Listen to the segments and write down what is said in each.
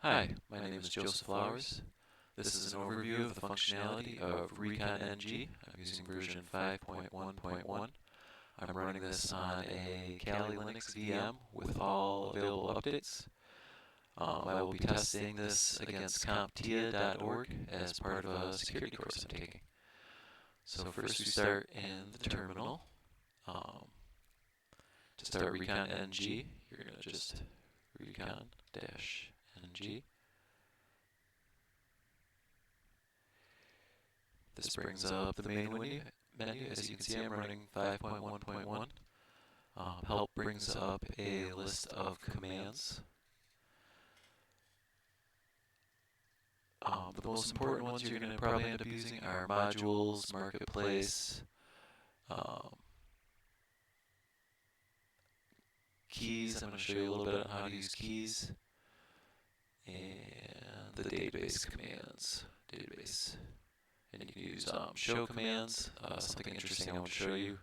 Hi, my name is Joseph Flowers. This is an overview of the functionality of recon-ng. I'm using version 5.1.1. I'm running this on a Kali Linux VM with all available updates. I will be testing this against CompTIA.org as part of a security course I'm taking. So first we start in the terminal. To start recon-ng, you're going to just recon-ng. This brings up the main menu. As you can see, I'm running 5.1.1. Help brings up a list of commands. The most important ones you're going to probably end up using are modules, marketplace, keys. I'm going to show you a little bit on how to use keys, and the database commands. And you can use show commands. Something interesting I want to show you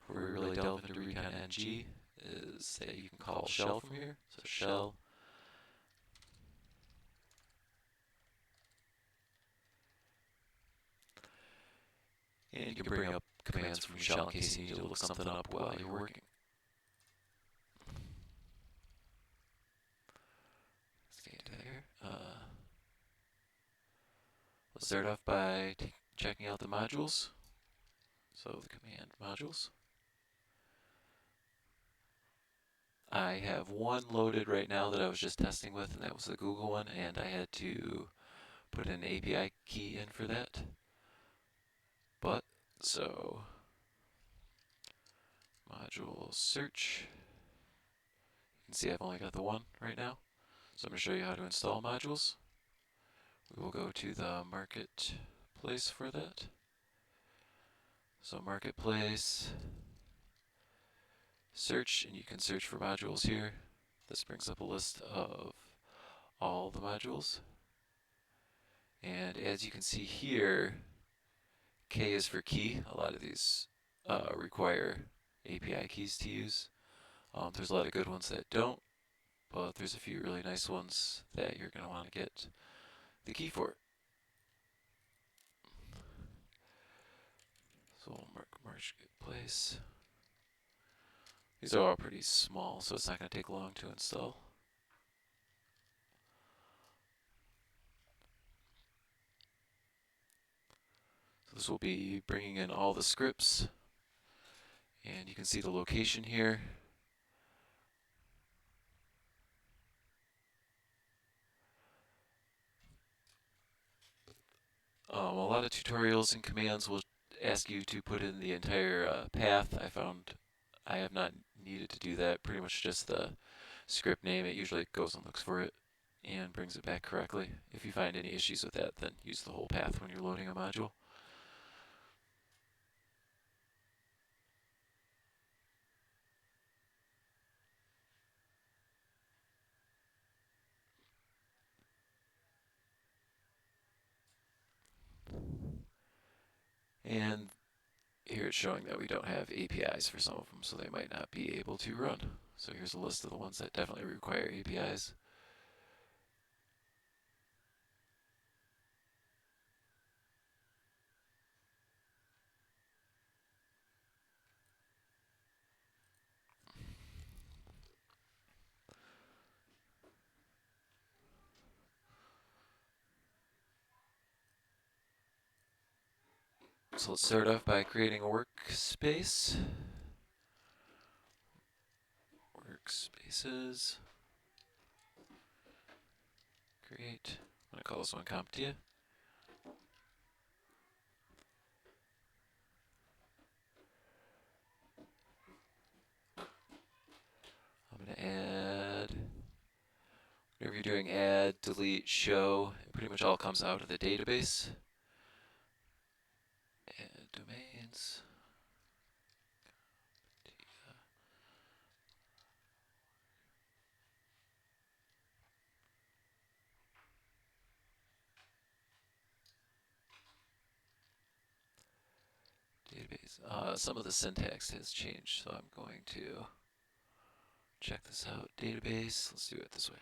before we really delve into recon-ng is that you can call shell from here. So shell. And you can bring up commands from shell in case you need to look something up while you're working. Let's get into there. Let's start off by checking out the modules. So the command modules. I have one loaded right now that I was just testing with, and that was the Google one, and I had to put an API key in for that. So module search. You can see I've only got the one right now. So I'm going to show you how to install modules. We will go to the marketplace for that. So marketplace, search, and you can search for modules here. This brings up a list of all the modules. And as you can see here, K is for key. A lot of these require API keys to use. There's a lot of good ones that don't, but there's a few really nice ones that you're going to want to get the key for. So we'll marketplace. These are all pretty small, so it's not going to take long to install. So this will be bringing in all the scripts, and you can see the location here. A lot of tutorials and commands will ask you to put in the entire path. I found I have not needed to do that. Pretty much just the script name. It usually goes and looks for it and brings it back correctly. If you find any issues with that, then use the whole path when you're loading a module. And here it's showing that we don't have APIs for some of them, so they might not be able to run. So here's a list of the ones that definitely require APIs. So let's start off by creating a workspace. Workspaces. Create. I'm going to call this one CompTIA. I'm going to add, whenever you're doing add, delete, show, it pretty much all comes out of the database. Add domains. Database. Some of the syntax has changed, so I'm going to check this out. Database. Let's do it this way.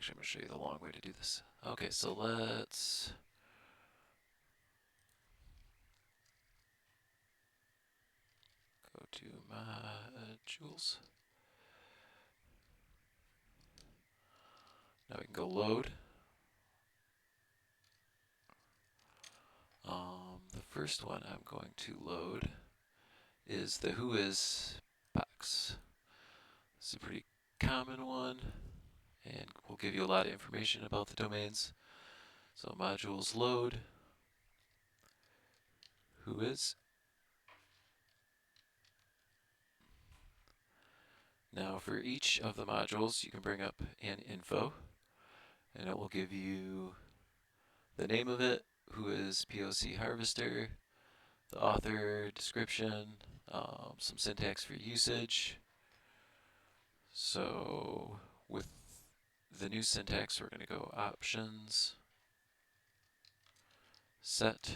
Actually, I'm going to show you the long way to do this. Okay, so let's go to modules. Now we can go load. The first one I'm going to load is the whois box. It's a pretty common one, and will give you a lot of information about the domains. So modules load whois. Now for each of the modules, you can bring up an info, and it will give you the name of it, whois POC harvester, the author, description, some syntax for usage. So with the new syntax, we're going to go options, set,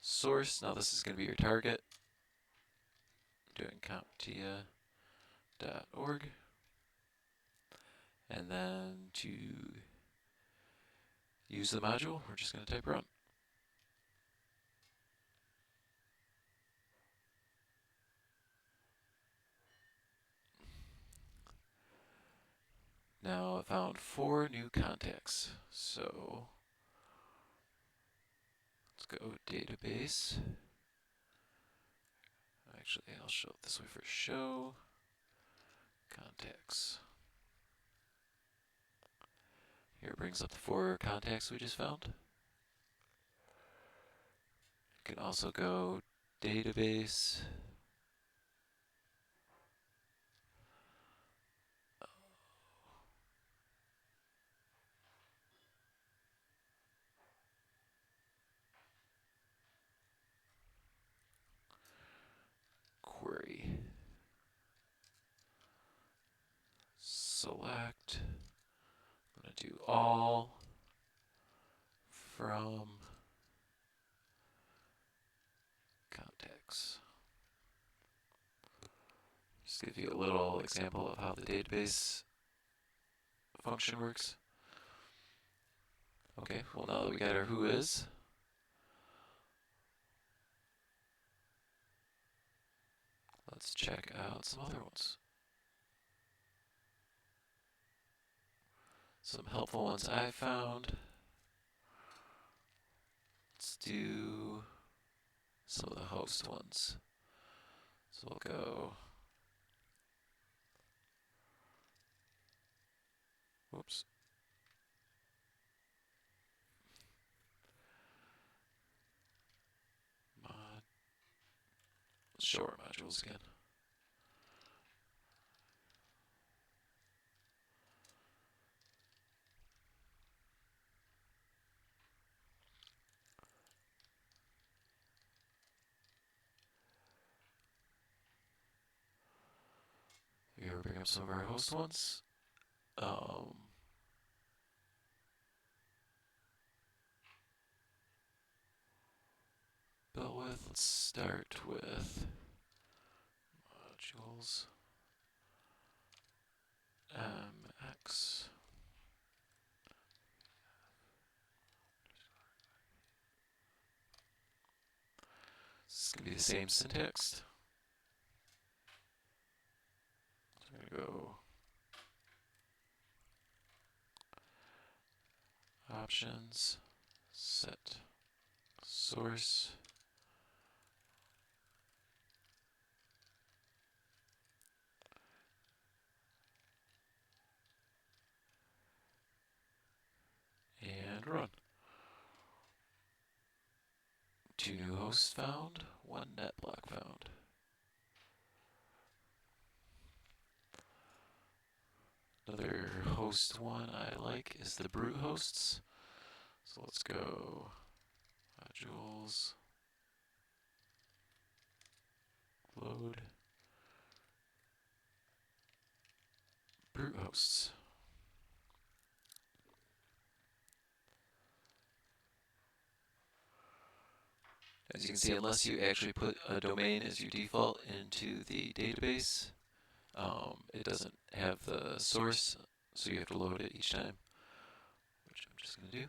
source. Now this is going to be your target. I'm doing comptia.org. And then to use the module, we're just going to type run. Now I found 4 new contacts. So let's go database. Actually, I'll show it this way for show contacts. Here it brings up the 4 contacts we just found. You can also go database. Query. Select. I'm going to do all from contacts. Just give you a little example of how the database function works. Okay, well now that we got our whois, let's check out some other ones. Some helpful ones I found. Let's do some of the host ones. So we'll go, whoops. Let's show our modules again. Here we bring up some of our host ones. Built with, let's start with modules mx. This is going to be the same syntax. So I'm going to go options, set, source, and run. 2 new hosts found, 1 net block found. Another host one I like is the brute hosts. So let's go modules, load, brute hosts. As you can see, unless you actually put a domain as your default into the database, it doesn't have the source, so you have to load it each time, which I'm just going to do.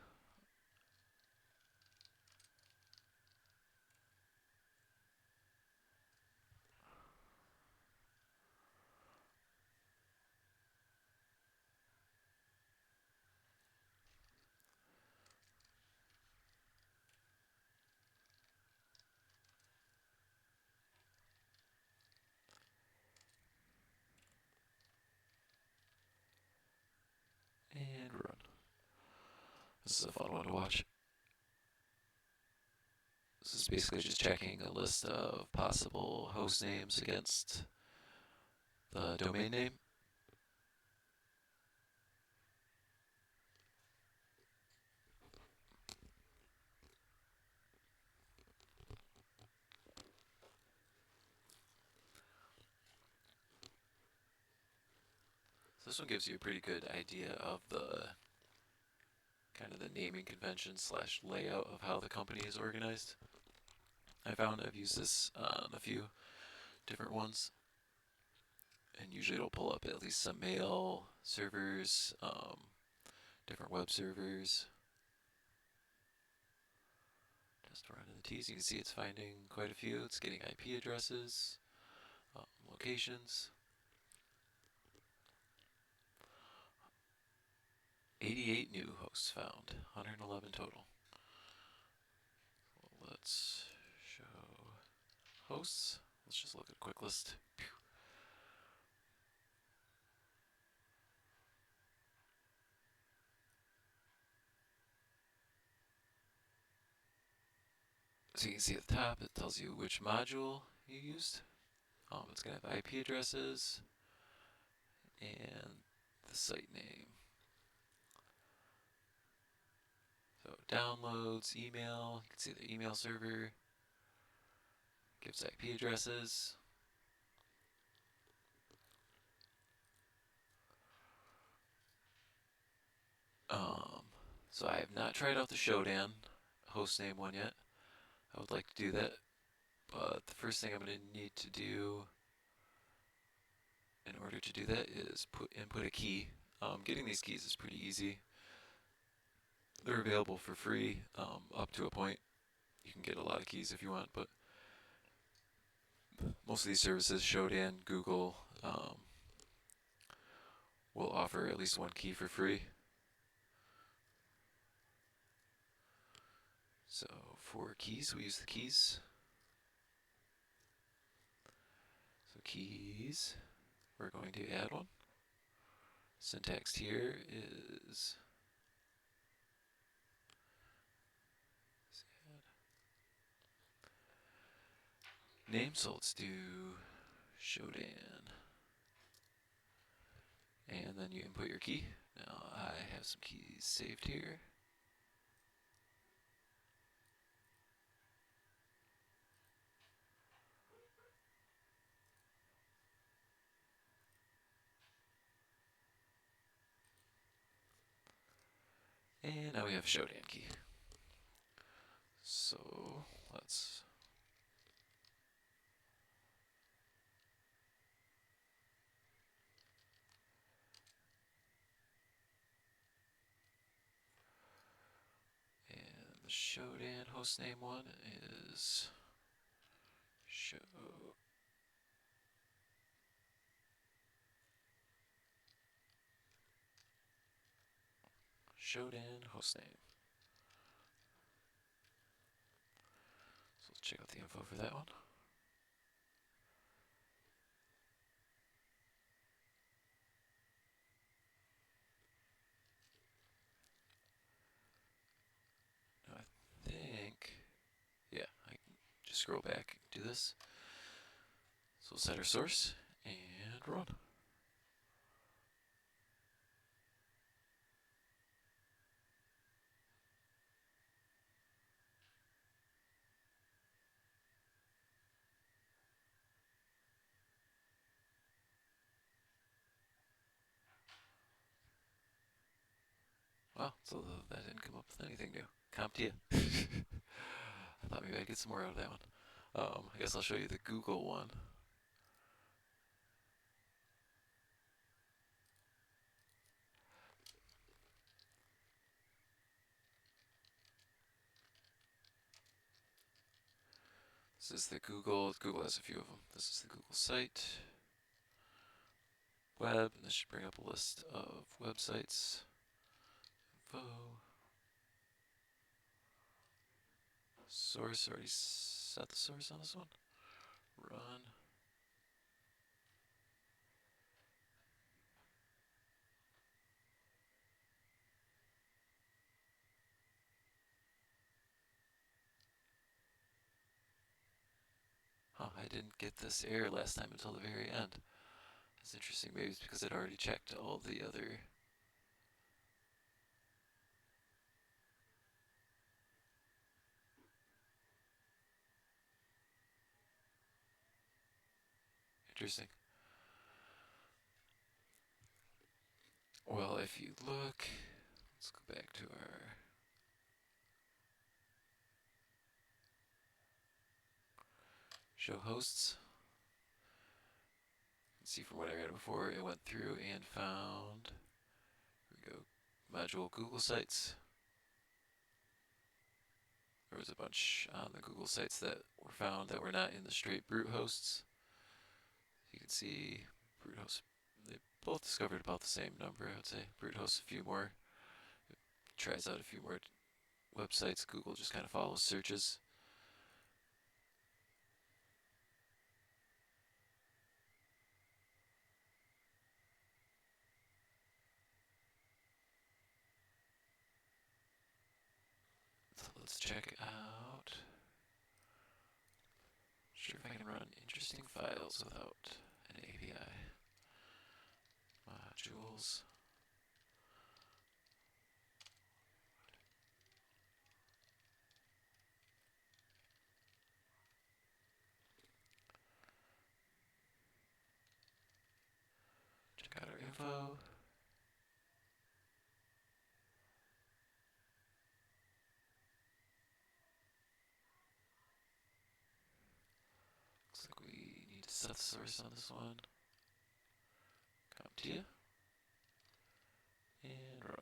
And run. This is a fun one to watch. This is basically just checking a list of possible host names against the domain name. So this one gives you a pretty good idea of the kind of the naming convention slash layout of how the company is organized. I found I've used this on a few different ones, and usually it'll pull up at least some mail servers, different web servers. Just running the T's, you can see it's finding quite a few. It's getting IP addresses, locations. 88 new hosts found, 111 total. Well, let's show hosts. Let's just look at a quick list. So you can see at the top, it tells you which module you used. It's going to have IP addresses and the site name. So downloads, email, you can see the email server, gives IP addresses. So I have not tried out the Shodan hostname one yet. I would like to do that, but the first thing I'm going to need to do in order to do that is input a key. Getting these keys is pretty easy. They're available for free up to a point. You can get a lot of keys if you want, but most of these services, Shodan, Google, will offer at least one key for free. So for keys, we use the keys. So keys, we're going to add one. Syntax here is name, so let's do Shodan. And then you input your key. Now I have some keys saved here. And now we have a Shodan key. So let's and the Shodan hostname one is Shodan hostname. So let's check out the info for that one. Now I think, yeah, I can just scroll back and do this. So we'll set our source and run. Well, so that didn't come up with anything new. CompTIA. I thought maybe I'd get some more out of that one. I guess I'll show you the Google one. This is the Google has a few of them. This is the Google site, web, and this should bring up a list of websites. Info. Source, already set the source on this one. Run. Huh, I didn't get this error last time until the very end. That's interesting. Maybe it's because I'd already checked all the other. Interesting. Well, if you look, let's go back to our show hosts. See from what I read before, it went through and found, here we go, module Google sites. There was a bunch on the Google sites that were found that were not in the straight brute hosts. You can see brute hosts, they both discovered about the same number, I would say. Brute hosts a few more, it tries out a few more websites. Google just kind of follows searches. So let's check out. Sure if I can run interesting files without an API. Modules. Check out our info. Looks like we need to set the source on this one. CompTIA. And run.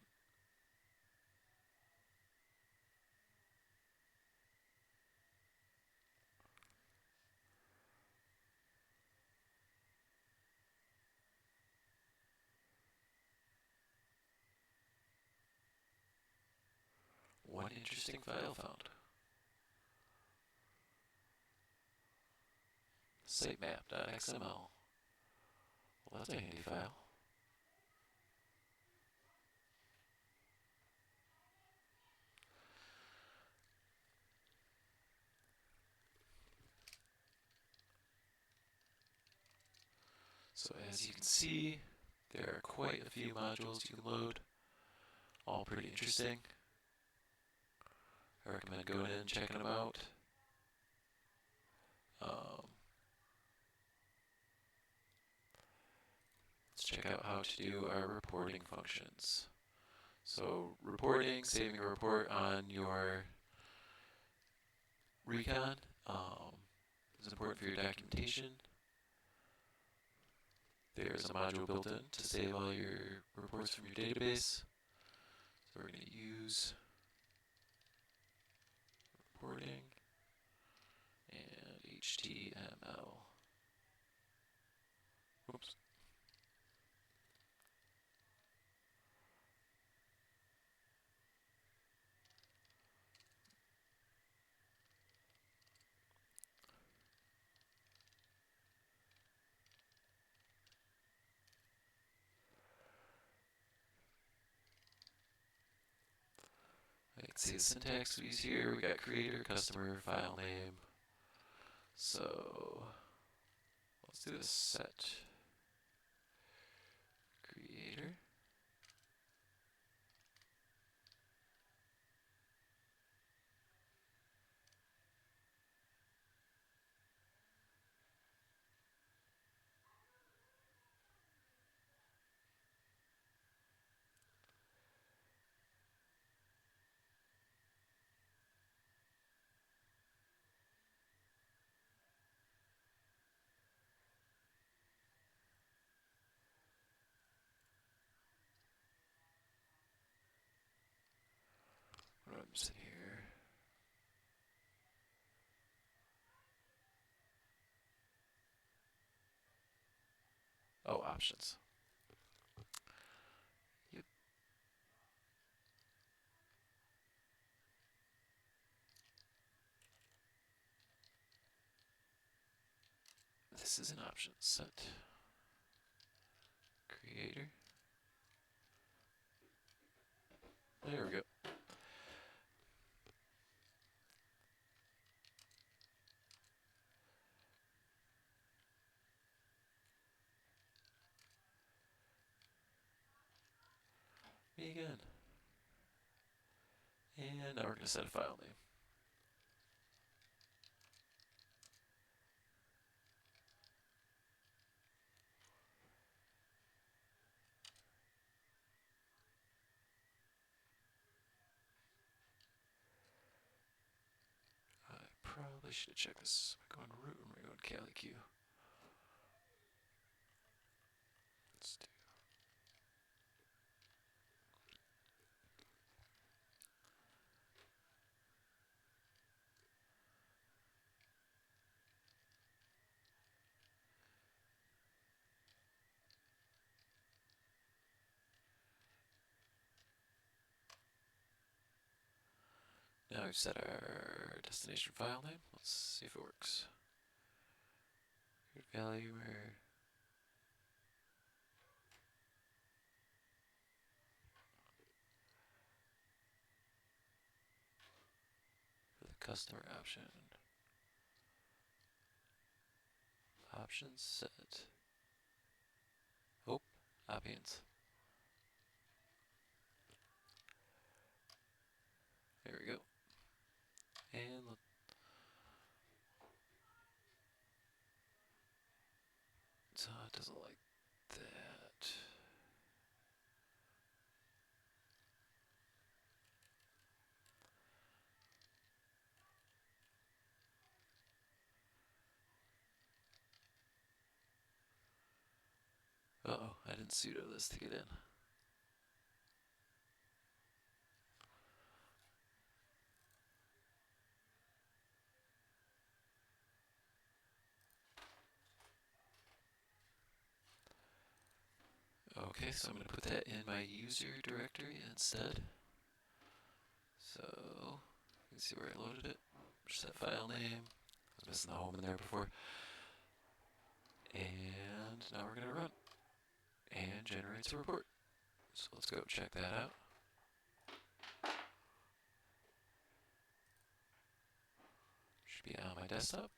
One interesting file found. Sitemap.xml. Well, that's a handy file. So as you can see, there are quite a few modules you can load, all pretty interesting. I recommend going in and checking them out. Let's check out how to do our reporting functions. So reporting, saving a report on your recon is important for your documentation. There's a module built in to save all your reports from your database. So we're going to use reporting and HTML. Oops. You can see the syntax we use here. We got creator, customer, file name. So let's do a set creator. What I'm saying here. options. Yep. This is an option set. Creator. There we go. Me again. And now we're going to set a file name. I probably should have checked this. Am I going root or am I going CaliQ? Let's do. Now we've set our destination file name. Let's see if it works. Root value where. For the customer option. Options set. Oh, options. There we go. And it doesn't like that. Uh-oh, I didn't sudo this to get in. Okay, so I'm going to put that in my user directory instead. So, you can see where I loaded it. Just that file name. I was missing the home in there before. And now we're going to run. And generates a report. So let's go check that out. Should be on my desktop.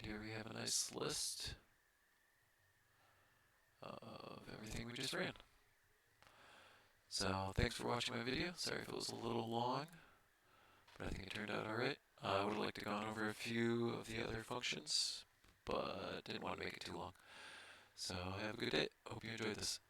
And here we have a nice list of everything we just ran. So thanks for watching my video. Sorry if it was a little long, but I think it turned out alright. I would have liked to have gone over a few of the other functions, but didn't want to make it too long. So have a good day. Hope you enjoyed this.